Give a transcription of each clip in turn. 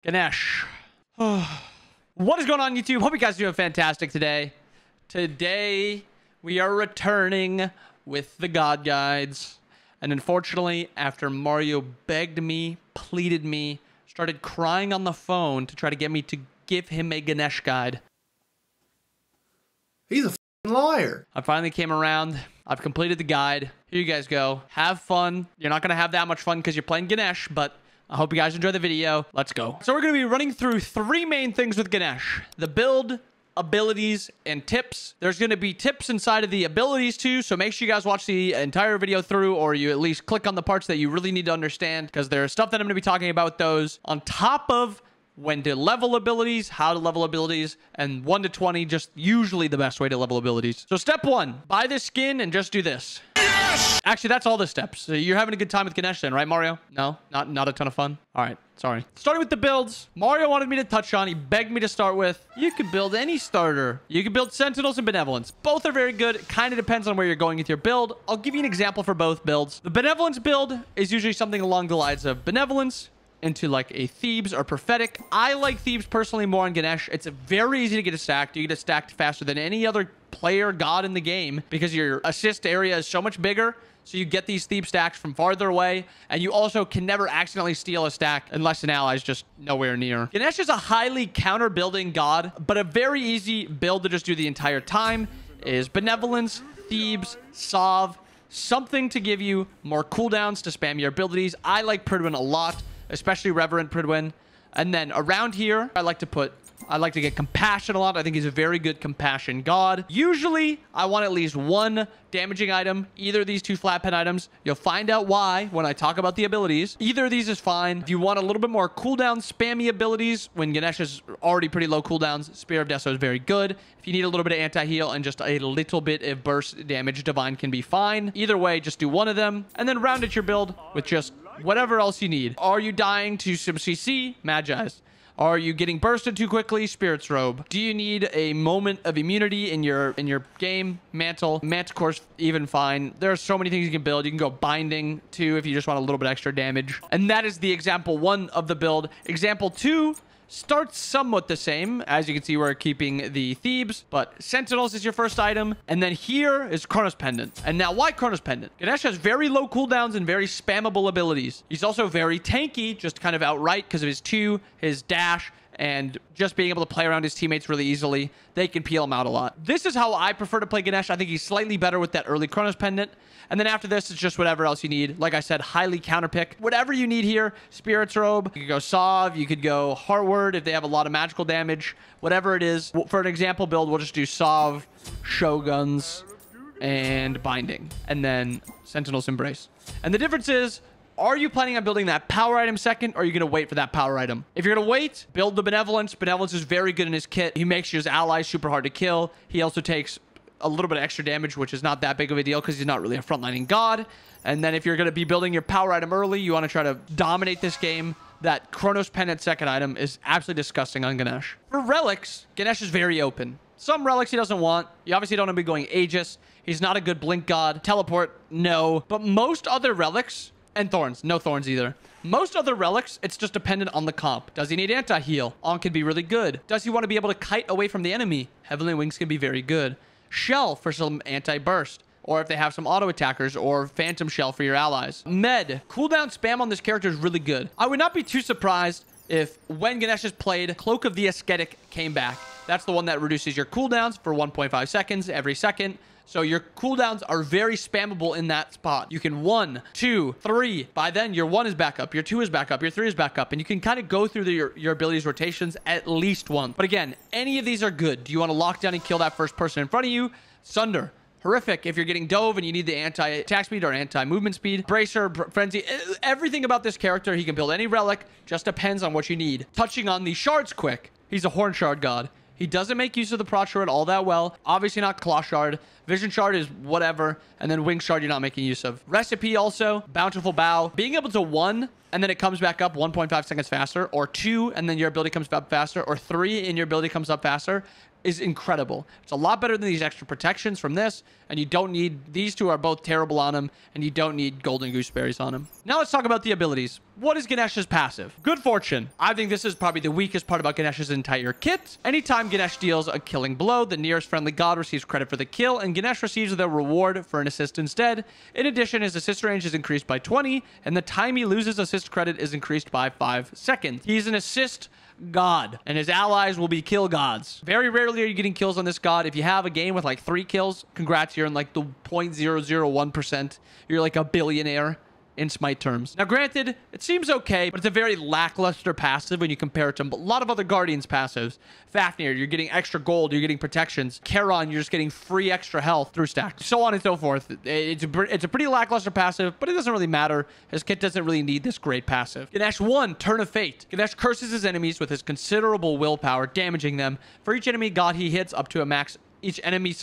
Ganesh. What is going on, YouTube? Hope you guys are doing fantastic today. Today, we are returning with the God Guides. And unfortunately, after Mario begged me, pleaded me, started crying on the phone to try to get me to give him a Ganesh guide. He's a f***ing liar. I finally came around. I've completed the guide. Here you guys go. Have fun. You're not going to have that much fun because you're playing Ganesh, but I hope you guys enjoy the video. Let's go. So we're going to be running through three main things with Ganesh: the build, abilities, and tips. There's going to be tips inside of the abilities too, so make sure you guys watch the entire video through, or you at least click on the parts that you really need to understand, because there's stuff that I'm going to be talking about those on top of when to level abilities, how to level abilities, and 1 to 20, just usually the best way to level abilities. So step 1, buy this skin and just do this. Yes! Actually, that's all the steps. So you're having a good time with Ganesh then, right, Mario? No? Not a ton of fun? All right, sorry. Starting with the builds, Mario wanted me to touch on, he begged me to start with, you could build any starter. You can build Sentinels and Benevolence. Both are very good. It kind of depends on where you're going with your build. I'll give you an example for both builds. The Benevolence build is usually something along the lines of Benevolence into like a Thebes or Prophetic. I like Thebes personally more on Ganesh. It's very easy to get it stacked. You get it stacked faster than any other player god in the game because your assist area is so much bigger. So you get these Thebes stacks from farther away, and you also can never accidentally steal a stack unless an ally is just nowhere near. Ganesh is a highly counter-building god, but a very easy build to just do the entire time is Benevolence, Thebes, Sov, something to give you more cooldowns to spam your abilities. I like Pridwin a lot, especially Reverend Pridwin. And then around here, I like to get Compassion a lot. I think he's a very good Compassion god. Usually, I want at least one damaging item, either of these two flat pen items. You'll find out why when I talk about the abilities. Either of these is fine. If you want a little bit more cooldown spammy abilities, when Ganesh is already pretty low cooldowns, Spear of Deso is very good. If you need a little bit of anti-heal and just a little bit of burst damage, Divine can be fine. Either way, just do one of them, and then round out your build with just whatever else you need. Are you dying to some CC? Magi's. Are you getting bursted too quickly? Spirit's Robe. Do you need a moment of immunity in your game? Mantle. Manticore's even fine. There are so many things you can build. You can go Binding too if you just want a little bit extra damage. And that is the example 1 of the build. Example 2 starts somewhat the same. As you can see, we're keeping the Thebes, but Sentinels is your first item. And then here is Chronos Pendant. And now, why Chronos Pendant? Ganesh has very low cooldowns and very spammable abilities. He's also very tanky, just kind of outright because of his 2, his dash, and just being able to play around his teammates really easily. They can peel him out a lot. This is how I prefer to play Ganesh. I think he's slightly better with that early Chronos Pendant. And then after this, it's just whatever else you need. Like I said, highly counterpick. Whatever you need here. Spirit's Robe. You could go Sov. You could go Heartward if they have a lot of magical damage. Whatever it is. For an example build, we'll just do Sov, Shoguns, and Binding. And then Sentinel's Embrace. And the difference is, are you planning on building that power item second, or are you going to wait for that power item? If you're going to wait, build the Benevolence. Benevolence is very good in his kit. He makes his allies super hard to kill. He also takes a little bit of extra damage, which is not that big of a deal because he's not really a frontlining god. And then if you're going to be building your power item early, you want to try to dominate this game. That Chronos Pendant second item is absolutely disgusting on Ganesh. For relics, Ganesh is very open. Some relics he doesn't want. You obviously don't want to be going Aegis. He's not a good blink god. Teleport, no. But most other relics, and thorns, no thorns either. Most other relics, it's just dependent on the comp. Does he need anti-heal? Ankh can be really good. Does he want to be able to kite away from the enemy? Heavenly Wings can be very good. Shell for some anti-burst, or if they have some auto attackers, or Phantom Shell for your allies. Med, cooldown spam on this character is really good. I would not be too surprised if when Ganesh is played, Cloak of the Ascetic came back. That's the one that reduces your cooldowns for 1.5 seconds every second. So your cooldowns are very spammable in that spot. You can 1, 2, 3. By then, your 1 is back up, your 2 is back up, your 3 is back up. And you can kind of go through your abilities rotations at least once. But again, any of these are good. Do you want to lock down and kill that first person in front of you? Sunder. Horrific if you're getting Dove and you need the anti-attack speed or anti-movement speed. Bracer, Frenzy, everything about this character. He can build any relic. Just depends on what you need. Touching on the shards quick. He's a Horn Shard god. He doesn't make use of the Prot Shard all that well. Obviously not Claw Shard. Vision Shard is whatever. And then Wing Shard you're not making use of. Recipe also. Bountiful Bow. Being able to 1 and then it comes back up 1.5 seconds faster. Or 2 and then your ability comes up faster. Or 3 and your ability comes up faster. is incredible. It's a lot better than these extra protections from this, and you don't need, these two are both terrible on him, and you don't need golden gooseberries on him. Now let's talk about the abilities. What is Ganesha's passive? Good Fortune. I think this is probably the weakest part about Ganesha's entire kit. Anytime Ganesh deals a killing blow, the nearest friendly god receives credit for the kill, and Ganesh receives the reward for an assist instead. In addition, his assist range is increased by 20, and the time he loses assist credit is increased by 5 seconds. He's an assist god, and his allies will be kill gods. Very rarely are you getting kills on this god. If you have a game with like 3 kills, congrats, you're in like the 0.001%. You're like a billionaire in Smite terms. Now, granted, it seems okay, but it's a very lackluster passive when you compare it to a lot of other Guardians passives. Fafnir, you're getting extra gold, you're getting protections. Charon, you're just getting free extra health through stacks, so on and so forth. It's a pretty lackluster passive, but it doesn't really matter. His kit doesn't really need this great passive. Ganesh 1, Turn of Fate. Ganesh curses his enemies with his considerable willpower, damaging them. For each enemy god he hits up to a max... Each enemy,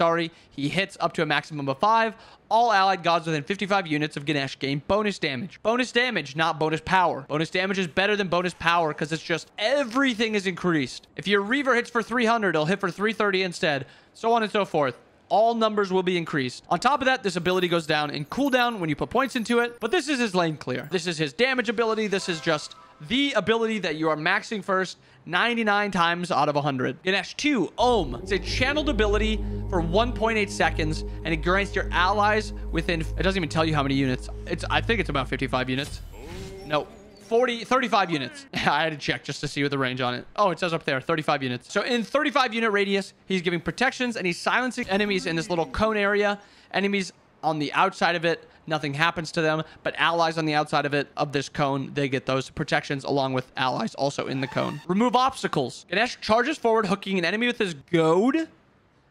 he hits up to a maximum of 5. All allied gods within 55 units of Ganesh gain bonus damage. Bonus damage, not bonus power. Bonus damage is better than bonus power because it's just everything is increased. If your Reaver hits for 300, it'll hit for 330 instead, so on and so forth. All numbers will be increased. On top of that, this ability goes down in cooldown when you put points into it, but this is his lane clear. This is his damage ability. This is just the ability that you are maxing first 99 times out of 100. Ganesh 2, Ohm. It's a channeled ability for 1.8 seconds, and it grants your allies within... It doesn't even tell you how many units. I think it's about 55 units. No. 35 units. I had to check just to see what the range on it. Oh, it says up there, 35 units. So in 35 unit radius, he's giving protections, and he's silencing enemies in this little cone area. Enemies on the outside of it, nothing happens to them, but allies on the outside of it, of this cone, they get those protections along with allies also in the cone. Remove obstacles. Ganesh charges forward, hooking an enemy with his goad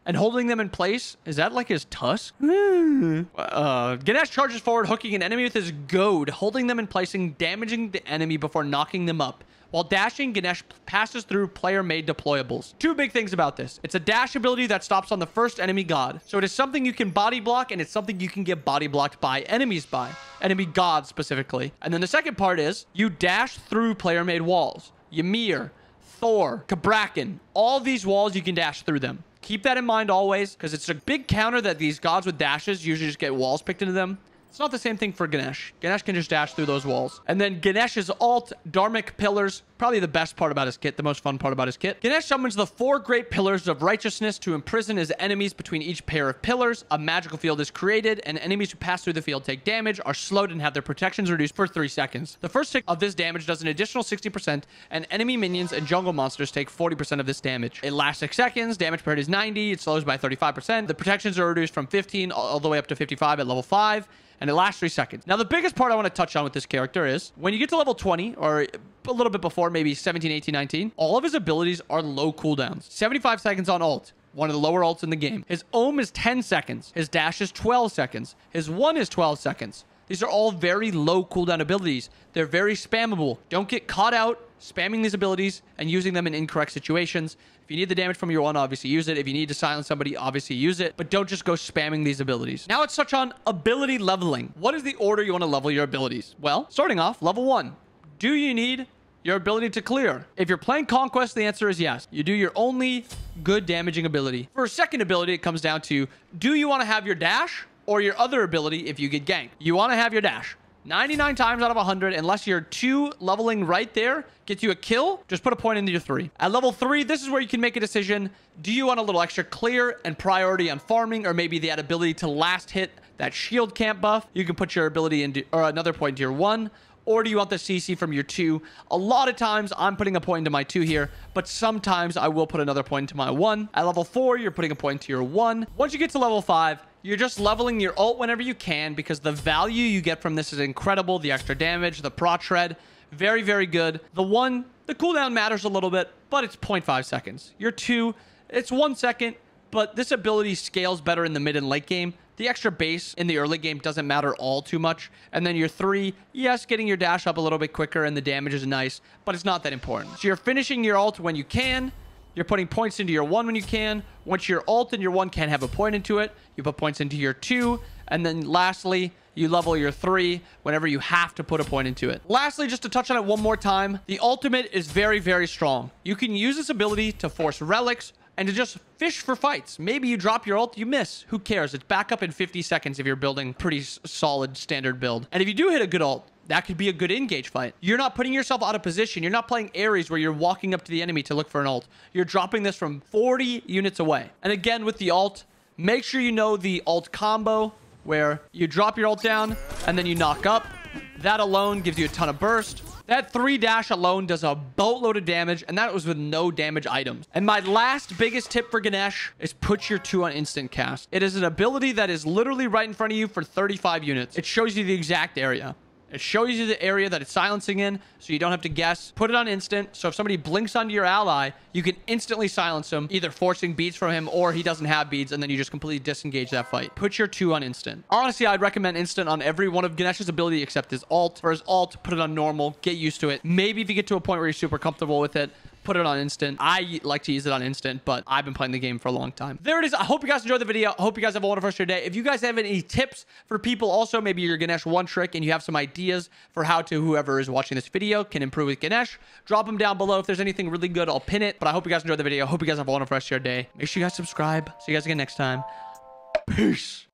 and holding them in place. Is that like his tusk? Ganesh charges forward, hooking an enemy with his goad, holding them in place and damaging the enemy before knocking them up. While dashing, Ganesh passes through player-made deployables. 2 big things about this. It's a dash ability that stops on the first enemy god. So it is something you can body block, and it's something you can get body blocked by enemies by. Enemy gods, specifically. And then the second part is, you dash through player-made walls. Ymir, Thor, Kabrakan. All these walls, you can dash through them. Keep that in mind always, because it's a big counter that these gods with dashes usually just get walls picked into them. It's not the same thing for Ganesh. Ganesh can just dash through those walls. And then Ganesh's ult, Dharmic Pillars, probably the best part about his kit, the most fun part about his kit. Ganesh summons the 4 great pillars of righteousness to imprison his enemies between each pair of pillars. A magical field is created, and enemies who pass through the field take damage, are slowed, and have their protections reduced for 3 seconds. The first tick of this damage does an additional 60%, and enemy minions and jungle monsters take 40% of this damage. It lasts 6 seconds, damage per hit is 90, it slows by 35%. The protections are reduced from 15 all the way up to 55 at level 5. And it lasts 3 seconds. Now, the biggest part I want to touch on with this character is when you get to level 20 or a little bit before, maybe 17, 18, 19, all of his abilities are low cooldowns. 75 seconds on ult. One of the lower ults in the game. His Ohm is 10 seconds. His dash is 12 seconds. His 1 is 12 seconds. These are all very low cooldown abilities. They're very spammable. Don't get caught out spamming these abilities and using them in incorrect situations. If you need the damage from your 1, obviously use it. If you need to silence somebody, obviously use it. But don't just go spamming these abilities. Now let's touch on ability leveling. What is the order you want to level your abilities? Well, starting off, level 1. Do you need your ability to clear? If you're playing Conquest, the answer is yes. You do your only good damaging ability. For a second ability, it comes down to, do you want to have your dash or your other ability if you get ganked? You want to have your dash. 99 times out of 100, unless your 2 leveling right there gets you a kill, just put a point into your 3. At level 3, this is where you can make a decision. Do you want a little extra clear and priority on farming, or maybe that ability to last hit that shield camp buff? You can put your ability into, or another point into your 1. Or do you want the CC from your 2? A lot of times, I'm putting a point into my 2 here, but sometimes I will put another point into my 1. At level 4, you're putting a point to your 1. Once you get to level 5, you're just leveling your ult whenever you can, because the value you get from this is incredible. The extra damage, the prot shred, very, very good. The 1, the cooldown matters a little bit, but it's 0.5 seconds. Your 2, it's 1 second, but this ability scales better in the mid and late game. The extra base in the early game doesn't matter all too much. And then your 3, yes, getting your dash up a little bit quicker and the damage is nice, but it's not that important. So you're finishing your ult when you can. You're putting points into your 1 when you can. Once your ult and your 1 can't have a point into it, you put points into your 2. And then lastly, you level your 3 whenever you have to put a point into it. Lastly, just to touch on it one more time, the ultimate is very, very strong. You can use this ability to force relics, and to just fish for fights. Maybe you drop your ult, you miss. Who cares? It's back up in 50 seconds if you're building pretty solid standard build. And if you do hit a good ult, that could be a good engage fight. You're not putting yourself out of position. You're not playing Ares where you're walking up to the enemy to look for an ult. You're dropping this from 40 units away. And again, with the ult, make sure you know the ult combo where you drop your ult down and then you knock up. That alone gives you a ton of burst. That 3 dash alone does a boatload of damage, and that was with no damage items. And my last biggest tip for Ganesh is put your 2 on instant cast. It is an ability that is literally right in front of you for 35 units. It shows you the exact area. It shows you the area that it's silencing in, so you don't have to guess. Put it on instant, so if somebody blinks onto your ally, you can instantly silence him, either forcing beads from him or he doesn't have beads, and then you just completely disengage that fight. Put your 2 on instant. Honestly, I'd recommend instant on every one of Ganesh's ability except his ult. For his ult, put it on normal. Get used to it. Maybe if you get to a point where you're super comfortable with it, put it on instant. I like to use it on instant, but I've been playing the game for a long time. There it is. I hope you guys enjoyed the video. I hope you guys have a wonderful rest of your day. If you guys have any tips for people also, maybe you're Ganesh one trick and you have some ideas for how to whoever is watching this video can improve with Ganesh, drop them down below. If there's anything really good, I'll pin it. But I hope you guys enjoyed the video. I hope you guys have a wonderful rest of your day. Make sure you guys subscribe. See you guys again next time. Peace.